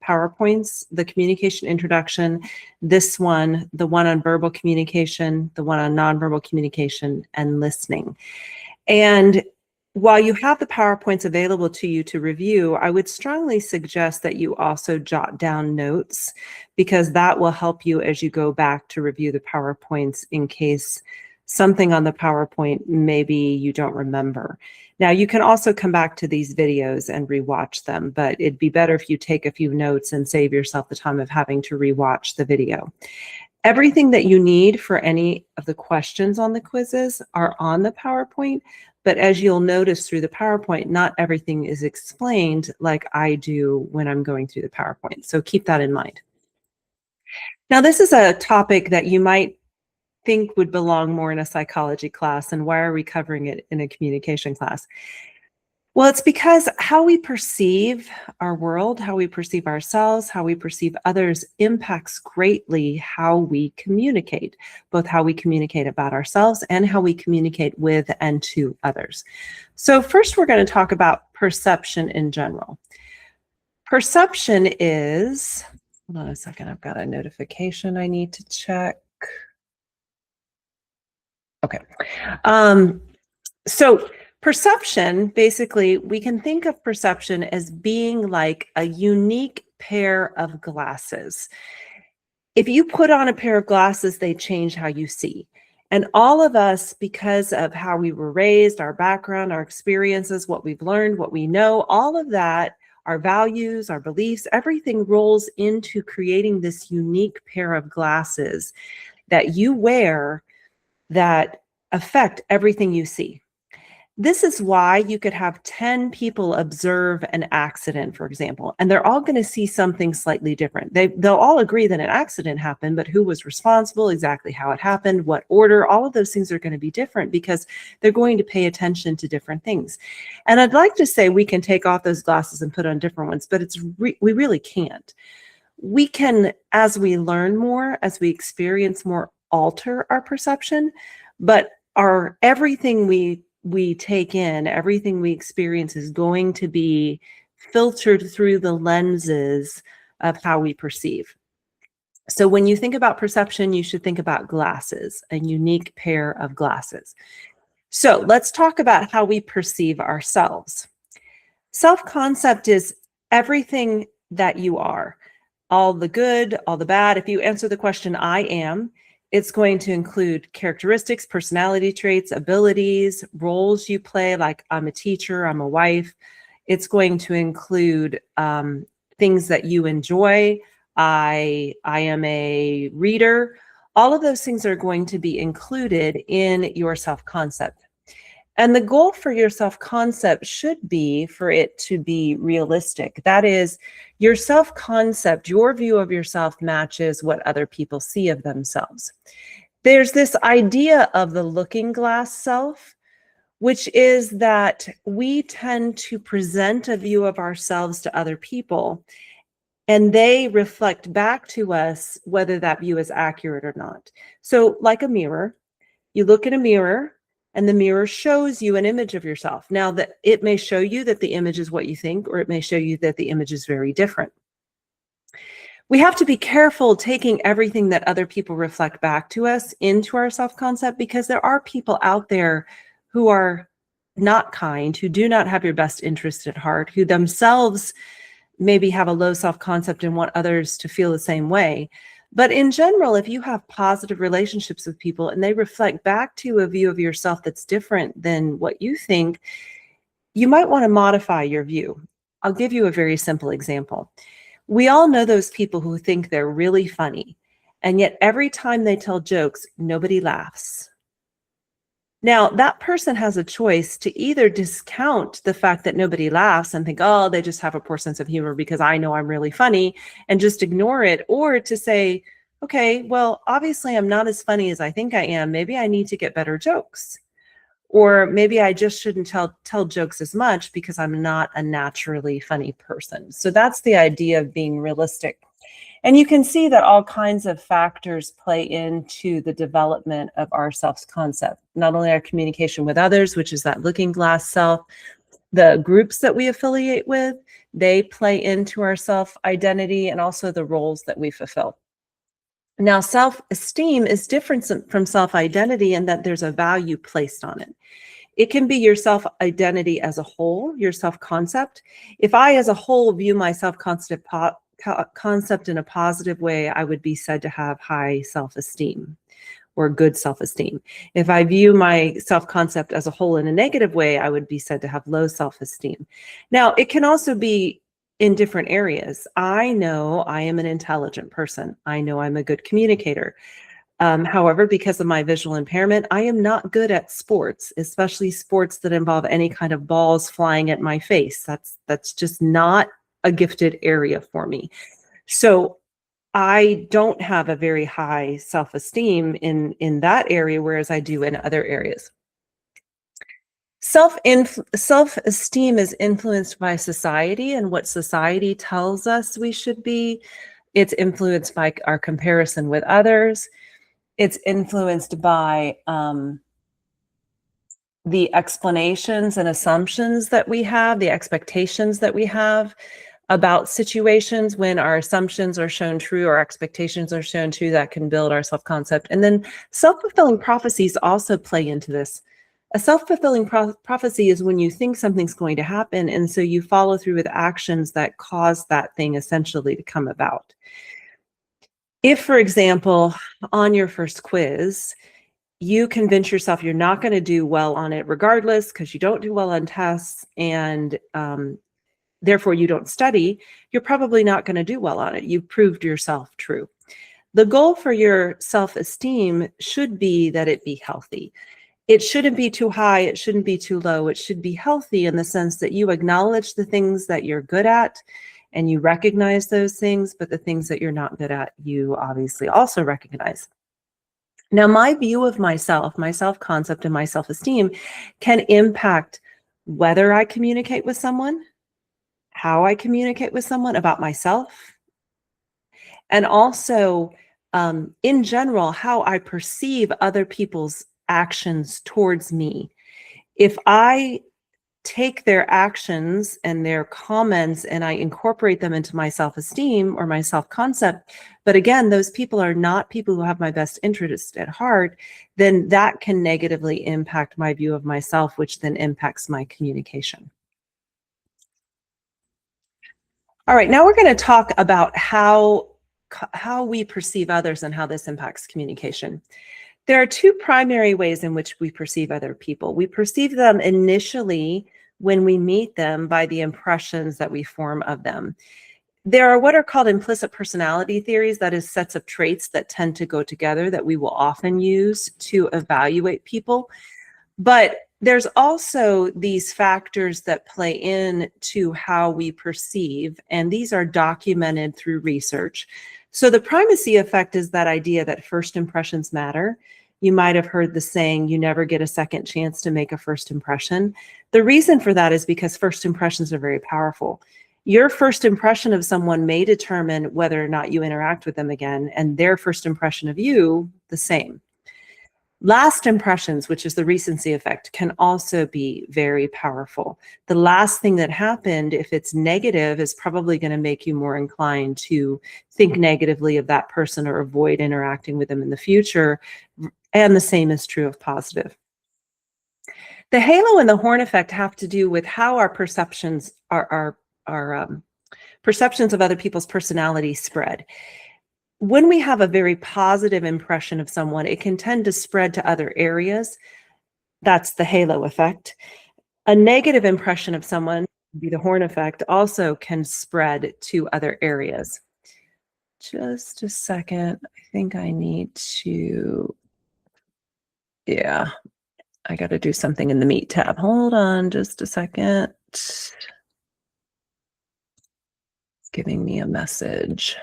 PowerPoints, the communication introduction, this one, the one on verbal communication, the one on nonverbal communication, and listening. And while you have the PowerPoints available to you to review, I would strongly suggest that you also jot down notes, because that will help you as you go back to review the PowerPoints in case something on the PowerPoint maybe you don't remember. Now, you can also come back to these videos and rewatch them, but it'd be better if you take a few notes and save yourself the time of having to rewatch the video. Everything that you need for any of the questions on the quizzes are on the PowerPoint, but as you'll notice through the PowerPoint, not everything is explained like I do when I'm going through the PowerPoint. So keep that in mind. Now, this is a topic that you might think would belong more in a psychology class, and why are we covering it in a communication class? Well, it's because how we perceive our world, how we perceive ourselves, how we perceive others impacts greatly how we communicate, both how we communicate about ourselves and how we communicate with and to others. So first, we're going to talk about perception in general. Perception is, hold on a second, I've got a notification I need to check. Okay. So perception, basically, we can think of perception as being like a unique pair of glasses. If you put on a pair of glasses, they change how you see. And all of us, because of how we were raised, our background, our experiences, what we've learned, what we know, all of that, our values, our beliefs, everything rolls into creating this unique pair of glasses that you wear that affect everything you see. This is why you could have 10 people observe an accident, for example, and they're all going to see something slightly different. They'll all agree that an accident happened, but who was responsible, exactly how it happened, what order, all of those things are going to be different because they're going to pay attention to different things. And I'd like to say we can take off those glasses and put on different ones, but we really can't. We can, as we learn more, as we experience more, alter our perception, but everything we take in, everything we experience is going to be filtered through the lenses of how we perceive. So when you think about perception, you should think about glasses, a unique pair of glasses. So let's talk about how we perceive ourselves. Self-concept is everything that you are, all the good, all the bad. If you answer the question, I am, it's going to include characteristics, personality traits, abilities, roles you play, like I'm a teacher, I'm a wife. It's going to include things that you enjoy. I am a reader. All of those things are going to be included in your self-concept. And the goal for your self-concept should be for it to be realistic. That is, your self-concept, your view of yourself matches what other people see of themselves. There's this idea of the looking glass self, which is that we tend to present a view of ourselves to other people, and they reflect back to us whether that view is accurate or not. So like a mirror, you look in a mirror, and the mirror shows you an image of yourself. Now, that it may show you that the image is what you think, or it may show you that the image is very different. We have to be careful taking everything that other people reflect back to us into our self-concept, because there are people out there who are not kind, who do not have your best interest at heart, who themselves maybe have a low self-concept and want others to feel the same way. But in general, if you have positive relationships with people and they reflect back to you a view of yourself that's different than what you think, you might want to modify your view. I'll give you a very simple example. We all know those people who think they're really funny, and yet every time they tell jokes, nobody laughs. Now, that person has a choice to either discount the fact that nobody laughs and think, oh, they just have a poor sense of humor because I know I'm really funny, and just ignore it, or to say, okay, well, obviously I'm not as funny as I think I am. Maybe I need to get better jokes. Or maybe I just shouldn't tell jokes as much because I'm not a naturally funny person. So that's the idea of being realistic. And you can see that all kinds of factors play into the development of our self-concept, not only our communication with others, which is that looking glass self, The groups that we affiliate with, they play into our self-identity and also the roles that we fulfill. Now, self-esteem is different from self-identity in that there's a value placed on it. It can be your self-identity as a whole, your self-concept. If I as a whole view my self-concept concept in a positive way, I would be said to have high self-esteem or good self-esteem. If I view my self-concept as a whole in a negative way, I would be said to have low self-esteem. Now, it can also be in different areas. I know I am an intelligent person. I know I'm a good communicator. However, because of my visual impairment, I am not good at sports, especially sports that involve any kind of balls flying at my face. That's just not a gifted area for me. So I don't have a very high self-esteem in that area, whereas I do in other areas. Self-esteem is influenced by society and what society tells us we should be. It's influenced by our comparison with others. It's influenced by the explanations and assumptions that we have, the expectations that we have about situations. When our assumptions are shown true, our expectations are shown true, that can build our self-concept. And then self-fulfilling prophecies also play into this. A self-fulfilling prophecy is when you think something's going to happen, and so you follow through with actions that cause that thing essentially to come about. If, for example, on your first quiz, you convince yourself you're not going to do well on it regardless because you don't do well on tests, and therefore you don't study, you're probably not going to do well on it. You've proved yourself true. The goal for your self-esteem should be that it be healthy. It shouldn't be too high. It shouldn't be too low. It should be healthy in the sense that you acknowledge the things that you're good at and you recognize those things, but the things that you're not good at, you obviously also recognize. Now, my view of myself, my self-concept and my self-esteem can impact whether I communicate with someone, how I communicate with someone about myself, and also, in general, how I perceive other people's actions towards me. If I take their actions and their comments and I incorporate them into my self-esteem or my self-concept, but again, those people are not people who have my best interest at heart, then that can negatively impact my view of myself, which then impacts my communication. All right, now we're going to talk about how we perceive others and how this impacts communication. There are two primary ways in which we perceive other people. We perceive them initially when we meet them by the impressions that we form of them. There are what are called implicit personality theories, that is, sets of traits that tend to go together that we will often use to evaluate people. But there's also these factors that play in to how we perceive, and these are documented through research. So the primacy effect is that idea that first impressions matter. You might have heard the saying, you never get a second chance to make a first impression. The reason for that is because first impressions are very powerful. Your first impression of someone may determine whether or not you interact with them again, and their first impression of you, the same. Last impressions, which is the recency effect, can also be very powerful. The last thing that happened, if it's negative, is probably going to make you more inclined to think negatively of that person or avoid interacting with them in the future. And the same is true of positive. The halo and the horn effect have to do with how our perceptions our perceptions of other people's personality spread. When we have a very positive impression of someone, it can tend to spread to other areas. That's the halo effect. A negative impression of someone, be the horn effect, also can spread to other areas. Just a second. I think I need to, yeah, I got to do something in the Meet tab. Hold on just a second. It's giving me a message.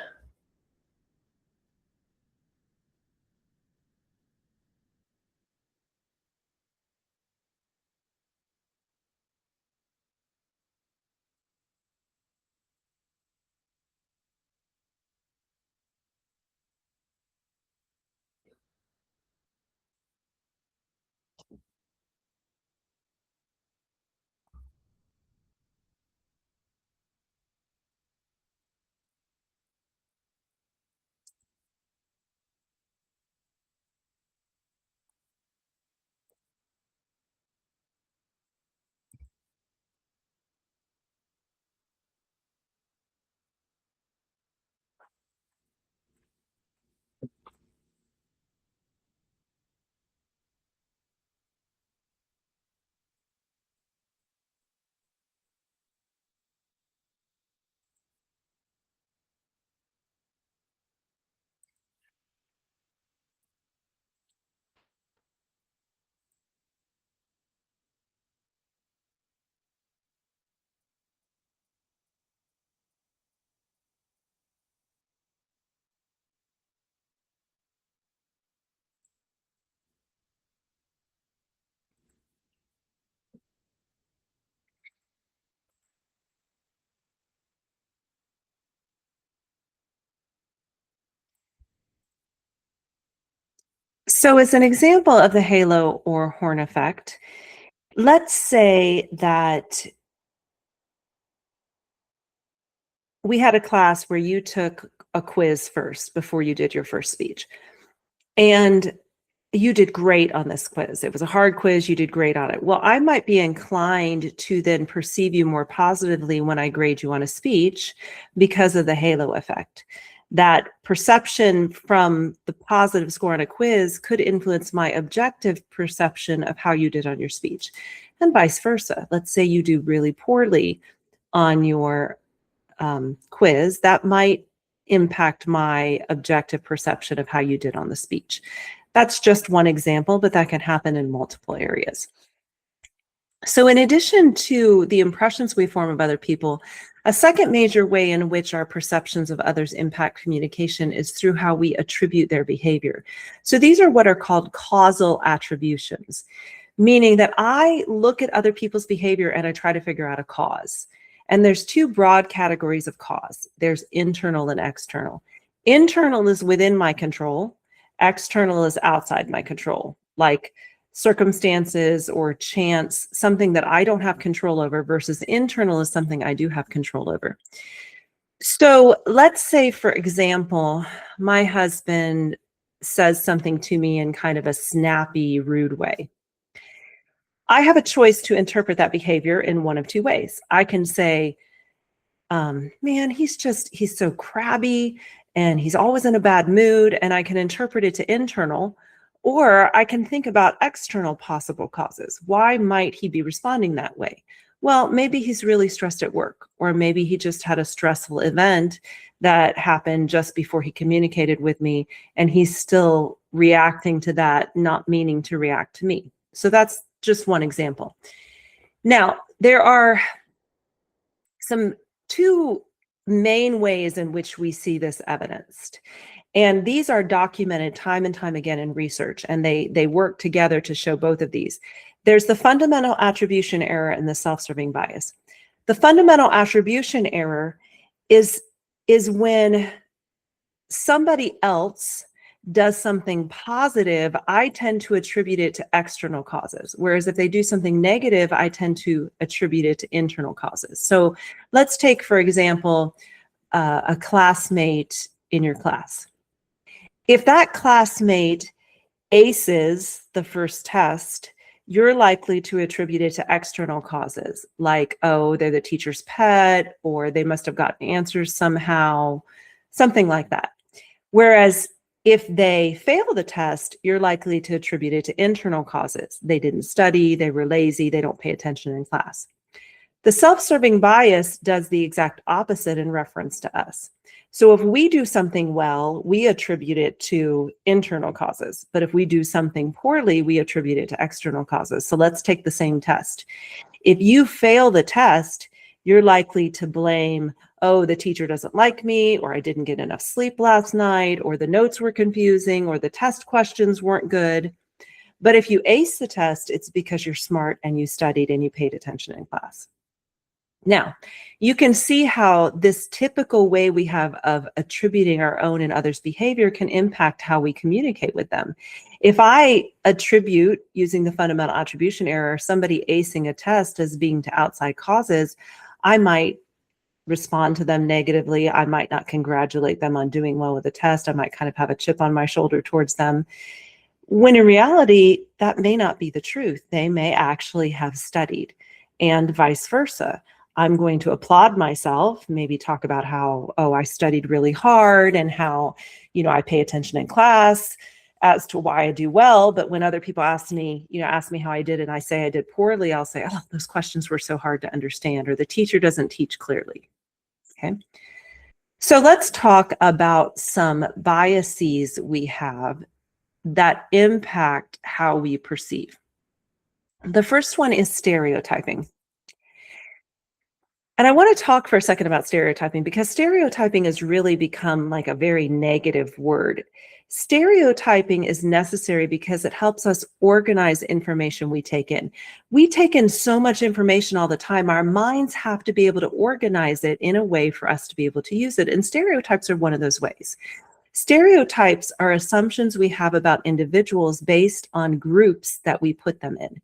So, as an example of the halo or horn effect, let's say that we had a class where you took a quiz first before you did your first speech. And you did great on this quiz. It was a hard quiz. You did great on it. Well, I might be inclined to then perceive you more positively when I grade you on a speech because of the halo effect. That perception from the positive score on a quiz could influence my objective perception of how you did on your speech, and vice versa. Let's say you do really poorly on your quiz, that might impact my objective perception of how you did on the speech. That's just one example, but that can happen in multiple areas. So in addition to the impressions we form of other people, a second major way in which our perceptions of others impact communication is through how we attribute their behavior. So these are what are called causal attributions, meaning that I look at other people's behavior and I try to figure out a cause. And there's two broad categories of cause. There's internal and external. Internal is within my control. External is outside my control, like circumstances or chance, something that I don't have control over, versus internal is something I do have control over. So let's say, for example, my husband says something to me in kind of a snappy, rude way. I have a choice to interpret that behavior in one of two ways. I can say, man, he's so crabby and he's always in a bad mood, and I can interpret it to internal, or I can think about external possible causes. Why might he be responding that way? Well, maybe he's really stressed at work, or maybe he just had a stressful event that happened just before he communicated with me, and he's still reacting to that, not meaning to react to me. So that's just one example. Now, there are two main ways in which we see this evidenced. And these are documented time and time again in research, and they work together to show both of these. There's the fundamental attribution error and the self-serving bias. The fundamental attribution error is when somebody else does something positive, I tend to attribute it to external causes. Whereas if they do something negative, I tend to attribute it to internal causes. So let's take, for example, a classmate in your class. If that classmate aces the first test, you're likely to attribute it to external causes, like, oh, they're the teacher's pet, or they must have gotten answers somehow, something like that. Whereas if they fail the test, you're likely to attribute it to internal causes. They didn't study, they were lazy, they don't pay attention in class. The self-serving bias does the exact opposite in reference to us. So if we do something well, we attribute it to internal causes. But if we do something poorly, we attribute it to external causes. So let's take the same test. If you fail the test, you're likely to blame, oh, the teacher doesn't like me, or I didn't get enough sleep last night, or the notes were confusing, or the test questions weren't good. But if you ace the test, it's because you're smart and you studied and you paid attention in class. Now, you can see how this typical way we have of attributing our own and others' behavior can impact how we communicate with them. If I attribute, using the fundamental attribution error, somebody acing a test as being to outside causes, I might respond to them negatively. I might not congratulate them on doing well with the test. I might kind of have a chip on my shoulder towards them, when in reality, that may not be the truth. They may actually have studied, and vice versa. I'm going to applaud myself, maybe talk about how, oh, I studied really hard and how, I pay attention in class as to why I do well. But when other people ask me how I did and I say I did poorly, I'll say, oh, those questions were so hard to understand, or the teacher doesn't teach clearly. Okay. So let's talk about some biases we have that impact how we perceive. The first one is stereotyping. And I want to talk for a second about stereotyping, because stereotyping has really become like a very negative word. Stereotyping is necessary because it helps us organize information we take in. We take in so much information all the time. Our minds have to be able to organize it in a way for us to be able to use it. And stereotypes are one of those ways. Stereotypes are assumptions we have about individuals based on groups that we put them in.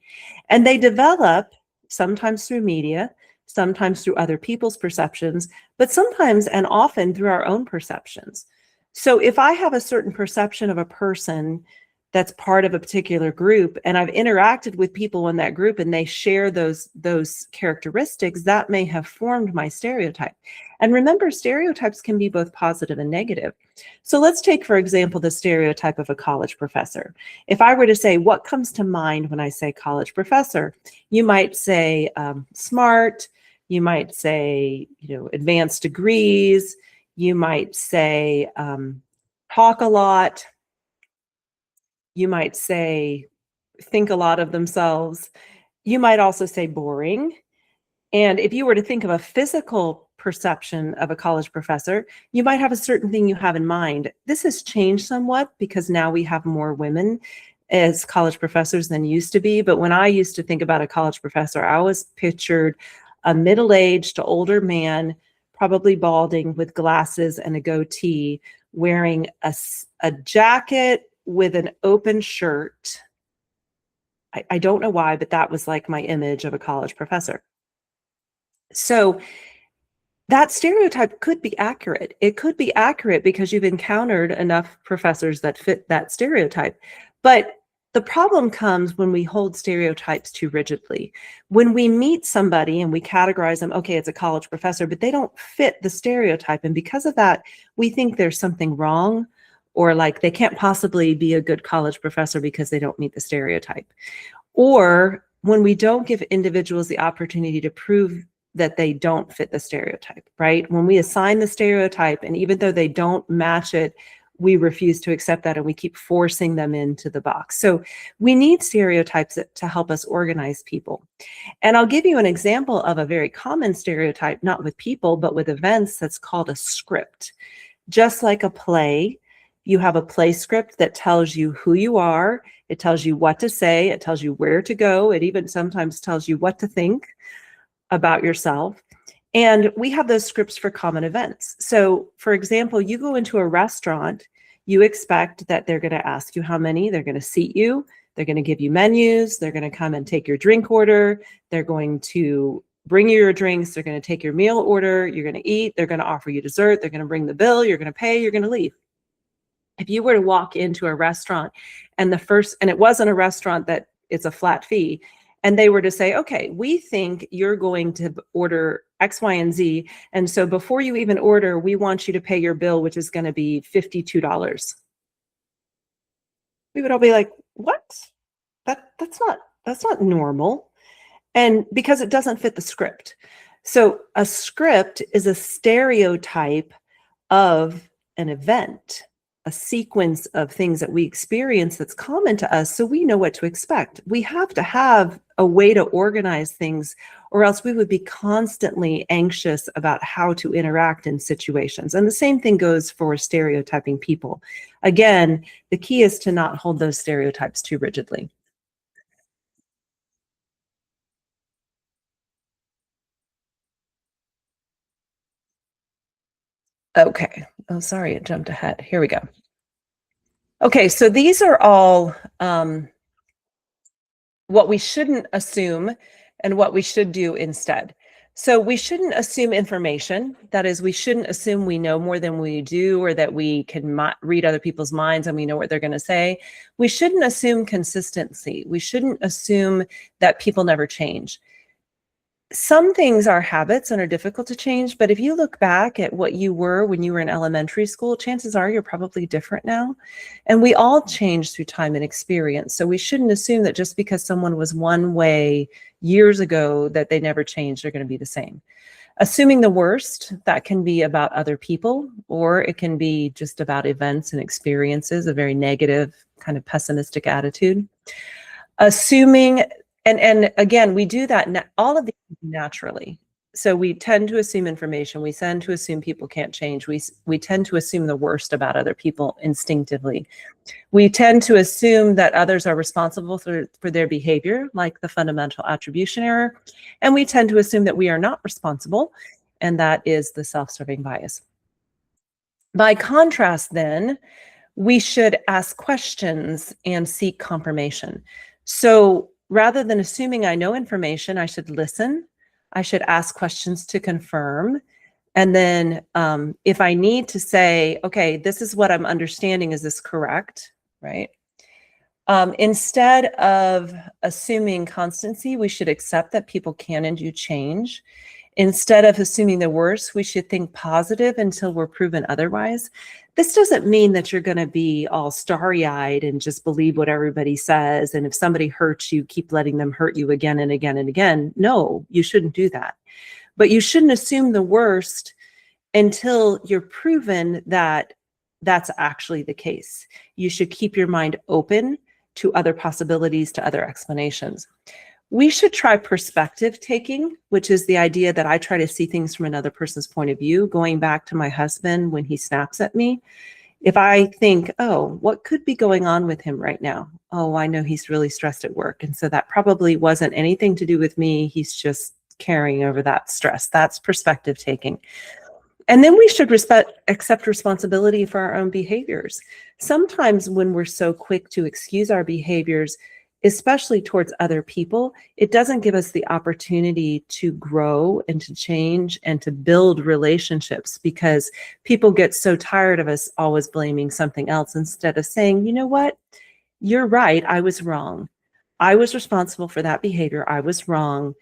And they develop sometimes through media, sometimes through other people's perceptions, but sometimes and often through our own perceptions. So if I have a certain perception of a person that's part of a particular group and I've interacted with people in that group and they share those characteristics, that may have formed my stereotype. And remember, stereotypes can be both positive and negative. So let's take, for example, the stereotype of a college professor. If I were to say, what comes to mind when I say college professor? You might say smart, you might say, advanced degrees, you might say talk a lot, you might say think a lot of themselves. You might also say boring. And if you were to think of a physical perception of a college professor, you might have a certain thing you have in mind. This has changed somewhat because now we have more women as college professors than used to be. But when I used to think about a college professor, I always pictured a middle-aged to older man, probably balding with glasses and a goatee, wearing a jacket with an open shirt. I don't know why, but that was like my image of a college professor. So that stereotype could be accurate. It could be accurate because you've encountered enough professors that fit that stereotype. But the problem comes when we hold stereotypes too rigidly. When we meet somebody and we categorize them, okay, it's a college professor, but they don't fit the stereotype. And because of that, we think there's something wrong, or like they can't possibly be a good college professor because they don't meet the stereotype. Or when we don't give individuals the opportunity to prove that they don't fit the stereotype, right? When we assign the stereotype, and even though they don't match it, we refuse to accept that and we keep forcing them into the box. So we need stereotypes to help us organize people. And I'll give you an example of a very common stereotype, not with people, but with events, that's called a script. Just like a play, you have a play script that tells you who you are, it tells you what to say, it tells you where to go, it even sometimes tells you what to think about yourself. And we have those scripts for common events. So, for example, you go into a restaurant, you expect that they're going to ask you how many, they're going to seat you, they're going to give you menus, they're going to come and take your drink order, they're going to bring you your drinks, they're going to take your meal order, you're going to eat, they're going to offer you dessert, they're going to bring the bill, you're going to pay, you're going to leave. If you were to walk into a restaurant and it wasn't a restaurant that it's a flat fee, and they were to say, okay, we think you're going to order X, Y, and Z. And so before you even order, we want you to pay your bill, which is going to be $52. We would all be like, what? That's not normal. And because it doesn't fit the script. So a script is a stereotype of an event, a sequence of things that we experience that's common to us, so we know what to expect. We have to have a way to organize things, or else we would be constantly anxious about how to interact in situations. And the same thing goes for stereotyping people. Again, the key is to not hold those stereotypes too rigidly. Okay. Oh, sorry, it jumped ahead. Here we go. Okay, so these are all what we shouldn't assume and what we should do instead. So we shouldn't assume information. That is, we shouldn't assume we know more than we do, or that we can read other people's minds and we know what they're going to say. We shouldn't assume consistency. We shouldn't assume that people never change. Some things are habits and are difficult to change, but if you look back at what you were when you were in elementary school, chances are you're probably different now. And we all change through time and experience. So we shouldn't assume that just because someone was one way years ago that they never changed, they're going to be the same. Assuming the worst, that can be about other people, or it can be just about events and experiences, a very negative kind of pessimistic attitude. Assuming, and again, we do that, all of these naturally. So we tend to assume information. We tend to assume people can't change. We tend to assume the worst about other people instinctively. We tend to assume that others are responsible for their behavior, like the fundamental attribution error. And we tend to assume that we are not responsible, and that is the self-serving bias. By contrast, then, we should ask questions and seek confirmation. So rather than assuming I know information, I should listen. I should ask questions to confirm. And then if I need to say, okay, this is what I'm understanding, is this correct? Right? Instead of assuming constancy, we should accept that people can and do change. Instead of assuming the worst, we should think positive until we're proven otherwise. This doesn't mean that you're going to be all starry-eyed and just believe what everybody says. And if somebody hurts you, keep letting them hurt you again and again and again. No, you shouldn't do that. But you shouldn't assume the worst until you're proven that that's actually the case. You should keep your mind open to other possibilities, to other explanations. We should try perspective taking, which is the idea that I try to see things from another person's point of view. Going back to my husband when he snaps at me, if I think, oh, what could be going on with him right now? Oh, I know he's really stressed at work. And so that probably wasn't anything to do with me. He's just carrying over that stress. That's perspective taking. And then we should accept responsibility for our own behaviors. Sometimes when we're so quick to excuse our behaviors, especially towards other people, it doesn't give us the opportunity to grow and to change and to build relationships, because people get so tired of us always blaming something else instead of saying, you know what, you're right, I was wrong. I was responsible for that behavior. I was wrong.